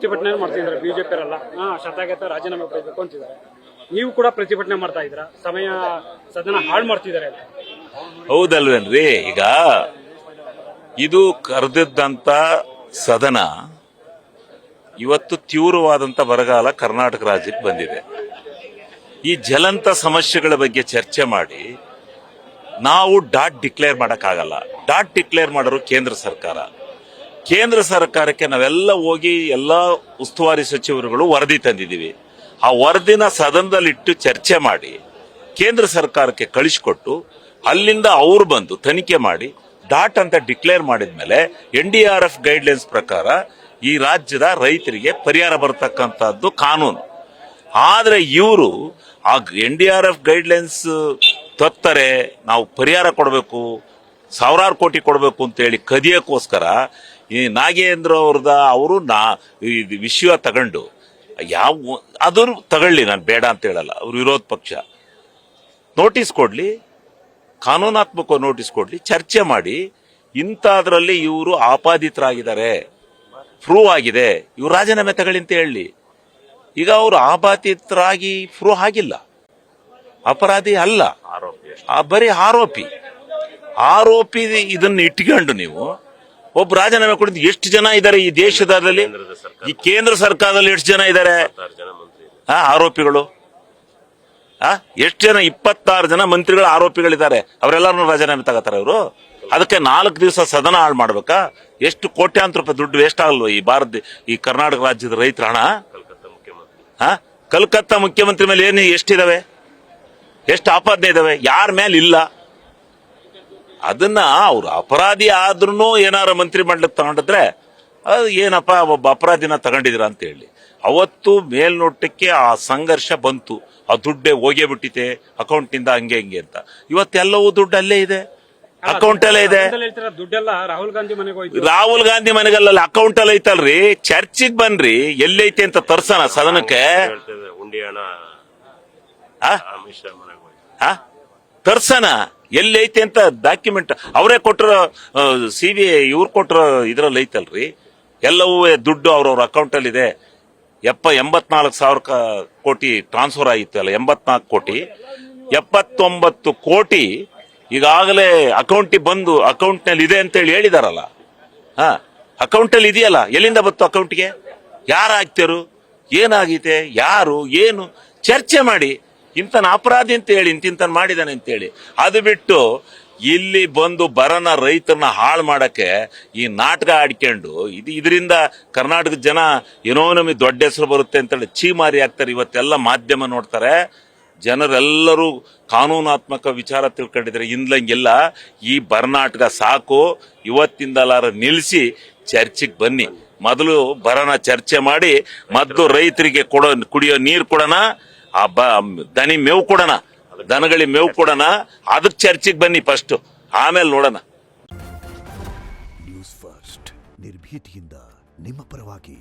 ಪ್ರತಿಭಟನೆ ಮಾಡ್ತಿದ್ದಾರೆ ಬಿಜೆಪಿಯವರೆಲ್ಲ ಶತಾಗತ ರಾಜೀನಾಮೆ ಕೊಡಬೇಕು ಅಂತಿದ್ದಾರೆ. ನೀವು ಕೂಡ ಪ್ರತಿಭಟನೆ ಮಾಡ್ತಾ ಇದ್ದೀರಾ, ಸದನ ಹಾಳು ಮಾಡ್ತಿದ್ದಾರೆ ಅಂತ. ಹೌದಲ್ವೇನ್ರಿ? ಈಗ ಇದು ಕರೆದಿದ್ದಂತ ಸದನ ಇವತ್ತು ತೀವ್ರವಾದಂತ ಬರಗಾಲ ಕರ್ನಾಟಕ ರಾಜ್ಯಕ್ಕೆ ಬಂದಿದೆ. ಈ ಜ್ವಲಂತ ಸಮಸ್ಯೆಗಳ ಬಗ್ಗೆ ಚರ್ಚೆ ಮಾಡಿ ನಾವು ಡಾಟ್ ಡಿಕ್ಲೇರ್ ಮಾಡಕ್ಕಾಗಲ್ಲ. ಡಾಟ್ ಡಿಕ್ಲೇರ್ ಮಾಡೋರು ಕೇಂದ್ರ ಸರ್ಕಾರ. ಕೇಂದ್ರ ಸರ್ಕಾರಕ್ಕೆ ನಾವೆಲ್ಲ ಹೋಗಿ ಎಲ್ಲ ಉಸ್ತುವಾರಿ ಸಚಿವರುಗಳು ವರದಿ ತಂದಿದ್ದೀವಿ. ಆ ವರದಿನ ಸದನದಲ್ಲಿಟ್ಟು ಚರ್ಚೆ ಮಾಡಿ ಕೇಂದ್ರ ಸರ್ಕಾರಕ್ಕೆ ಕಳಿಸಿಕೊಟ್ಟು ಅಲ್ಲಿಂದ ಅವ್ರು ಬಂದು ತನಿಖೆ ಮಾಡಿ ಡಾಟ್ ಅಂತ ಡಿಕ್ಲೇರ್ ಮಾಡಿದ್ಮೇಲೆ NDRF ಗೈಡ್ಲೈನ್ಸ್ ಪ್ರಕಾರ ಈ ರಾಜ್ಯದ ರೈತರಿಗೆ ಪರಿಹಾರ ಬರತಕ್ಕಂಥದ್ದು ಕಾನೂನು. ಆದ್ರೆ ಇವರು ಆ NDRF ಗೈಡ್ಲೈನ್ಸ್ ತತ್ತಾರೆ, ನಾವು ಪರಿಹಾರ ಕೊಡಬೇಕು, ಸಾವಿರಾರು ಕೋಟಿ ಕೊಡಬೇಕು ಅಂತೇಳಿ ಕದಿಯಕ್ಕೋಸ್ಕರ ಈ ನಾಗೇಂದ್ರ ಅವರು ವಿಷಯ ತಗೊಂಡು ಅದ್ರ ತಗೊಳ್ಳಿ, ನಾನು ಬೇಡ ಅಂತ ಹೇಳಲ್ಲ. ಅವ್ರು ವಿರೋಧ ಪಕ್ಷ ನೋಟಿಸ್ ಕೊಡ್ಲಿ, ಕಾನೂನಾತ್ಮಕ ನೋಟಿಸ್ ಕೊಡ್ಲಿ, ಚರ್ಚೆ ಮಾಡಿ ಇಂಥದ್ರಲ್ಲಿ ಇವರು ಆಪಾದಿತರಾಗಿದ್ದಾರೆ, ಪ್ರೂವ್ ಆಗಿದೆ, ಇವ್ರು ರಾಜೀನಾಮೆ ತಗೊಳ್ಳಿ ಅಂತ ಹೇಳಿ. ಈಗ ಅವರು ಆಪಾದಿತರಾಗಿ ಪ್ರೂವ್ ಆಗಿಲ್ಲ, ಅಪರಾಧಿ ಅಲ್ಲ, ಬರೀ ಆರೋಪಿ. ಇದನ್ನ ಇಟ್ಕೊಂಡು ನೀವು ಒಬ್ಬ ರಾಜೀನಾಮೆ ಕೊಡಿದ್ದು ಎಷ್ಟು ಜನ ಇದ್ದಾರೆ ಈ ದೇಶದಲ್ಲಿ? ಈ ಕೇಂದ್ರ ಸರ್ಕಾರದಲ್ಲಿ ಎಷ್ಟು ಜನ ಇದ್ದಾರೆ ಆರೋಪಿಗಳು? ಎಷ್ಟು ಜನ? 26 ಜನ ಮಂತ್ರಿಗಳ ಆರೋಪಿಗಳಿದ್ದಾರೆ. ಅವರೆಲ್ಲರೂ ರಾಜೀನಾಮೆ ತಗೋತಾರೆ ಅವರು. ಅದಕ್ಕೆ 4 ದಿವಸ ಸದನ ಹಾಳು ಮಾಡ್ಬೇಕಾ? ಎಷ್ಟು ಕೋಟ್ಯಾಂತರ ರೂಪಾಯಿ ದುಡ್ಡು ವೇಸ್ಟ್ ಆಗಲ್ವ ಈ ಕರ್ನಾಟಕ ರಾಜ್ಯದ ರೈತರ ಹಣ? ಕಲ್ಕತ್ತಾ ಮುಖ್ಯಮಂತ್ರಿ ಮೇಲೆ ಎಷ್ಟಿದಾವೆ? ಎಷ್ಟು ಆಪಾದನೆ ಇದಾವೆ? ಯಾರ ಮೇಲೆ ಇಲ್ಲ? ಅದನ್ನ ಅವ್ರು ಅಪರಾಧಿ ಆದ್ರೂ ಏನಾರ ಮಂತ್ರಿ ಮಾಡ್ಲಿಕ್ಕೆ ತಗೊಂಡಿದ್ರೆ ಅದು ಏನಪ್ಪ ಒಬ್ಬ ಅಪರಾಧಿನ ತಗೊಂಡಿದ್ರ ಅಂತ ಹೇಳಿ. ಅವತ್ತು ಮೇಲ್ನೋಟಕ್ಕೆ ಆ ಸಂಘರ್ಷ ಬಂತು, ಆ ದುಡ್ಡೇ ಹೋಗೇ ಬಿಟ್ಟಿದೆ ಅಕೌಂಟ್ ನಿಂದ ಹಂಗೆ ಅಂತ. ಇವತ್ತೆಲ್ಲವೂ ದುಡ್ಡು ಅಲ್ಲೇ ಇದೆ, ಅಕೌಂಟ್ ಅಲ್ಲೇ ಇದೆ. ದುಡ್ಡೆಲ್ಲ ರಾಹುಲ್ ಗಾಂಧಿ ಮನೆಗಲ್ಲ, ಅಕೌಂಟ್ ಅಲ್ಲಿ ಐತಲ್ರಿ. ಚರ್ಚಿಗೆ ಬನ್ರಿ, ಎಲ್ಲೈತೆ ಅಂತ ತರ್ಸನ ಸದನಕ್ಕೆ ತರ್ಸನ, ಎಲ್ಲೈತೆ ಅಂತ ಡಾಕ್ಯುಮೆಂಟ್ ಅವರೇ ಕೊಟ್ಟರು. CBI ಇವ್ರು ಕೊಟ್ಟರು ಇದ್ರಲ್ಲಿ ಐತಲ್ರಿ, ಎಲ್ಲವೂ ದುಡ್ಡು ಅವ್ರವ್ರ ಅಕೌಂಟ್ ಅಲ್ಲಿ ಇದೆ. 84,000 ಕೋಟಿ ಟ್ರಾನ್ಸ್ಫರ್ ಆಗಿತ್ತಲ್ಲ, 84 ಕೋಟಿ, 79 ಕೋಟಿ ಈಗಾಗಲೇ ಅಕೌಂಟಿಗೆ ಬಂದು ಅಕೌಂಟ್ ನಲ್ಲಿ ಇದೆ ಅಂತ ಹೇಳಿದಾರಲ್ಲ. ಅಕೌಂಟ್ ಅಲ್ಲಿ ಇದೆಯಲ್ಲ, ಎಲ್ಲಿಂದ ಬತ್ತು ಅಕೌಂಟ್ಗೆ? ಯಾರು ಹಾಕ್ತಿರು? ಏನಾಗೈತೆ? ಯಾರು ಏನು ಚರ್ಚೆ ಮಾಡಿ. ಇಂತನ ಅಪರಾಧಿ ಅಂತ ಹೇಳಿ, ಇಂತಿಂತನ್ ಮಾಡಿದಾನೆ ಅಂತ ಹೇಳಿ. ಅದು ಬಿಟ್ಟು ಇಲ್ಲಿ ಬಂದು ಬರನ ರೈತರನ್ನ ಹಾಳು ಮಾಡಕ್ಕೆ ಈ ನಾಟಕ ಆಡ್ಕೊಂಡು ಇದರಿಂದ ಕರ್ನಾಟಕದ ಜನ ಏನೋ ನಮಗೆ ದೊಡ್ಡ ಹೆಸರು ಬರುತ್ತೆ ಅಂತೇಳಿ ಚೀಮಾರಿ ಆಗ್ತಾರೆ. ಇವತ್ತೆಲ್ಲ ಮಾಧ್ಯಮ ನೋಡ್ತಾರೆ, ಜನರೆಲ್ಲರೂ ಕಾನೂನಾತ್ಮಕ ವಿಚಾರ ತಿಳ್ಕೊಂಡಿದ್ರೆ. ಇಂದ್ಲಂಗೆಲ್ಲ ಈ ಬರ್ನಾಟಕ ಸಾಕು, ಇವತ್ತಿಂದಲಾರ ನಿಲ್ಲಿಸಿ ಚರ್ಚೆಗೆ ಬನ್ನಿ. ಮೊದಲು ಬರನ ಚರ್ಚೆ ಮಾಡಿ, ಮೊದಲು ರೈತರಿಗೆ ಕುಡಿಯೋ ನೀರು ಕೊಡೋಣ, ಆ ದನಿ ಮೇವು ಕೊಡೋಣ, ದನಗಳಿಗೆ ಮೇವು ಕೊಡೋಣ. ಅದಕ್ಕೆ ಚರ್ಚೆಗೆ ಬನ್ನಿ ಫಸ್ಟ್, ಆಮೇಲೆ ನೋಡೋಣ. ನ್ಯೂಸ್ ಫಸ್ಟ್, ನಿರ್ಭೀತಿಯಿಂದ ನಿಮ್ಮ ಪರವಾಗಿ.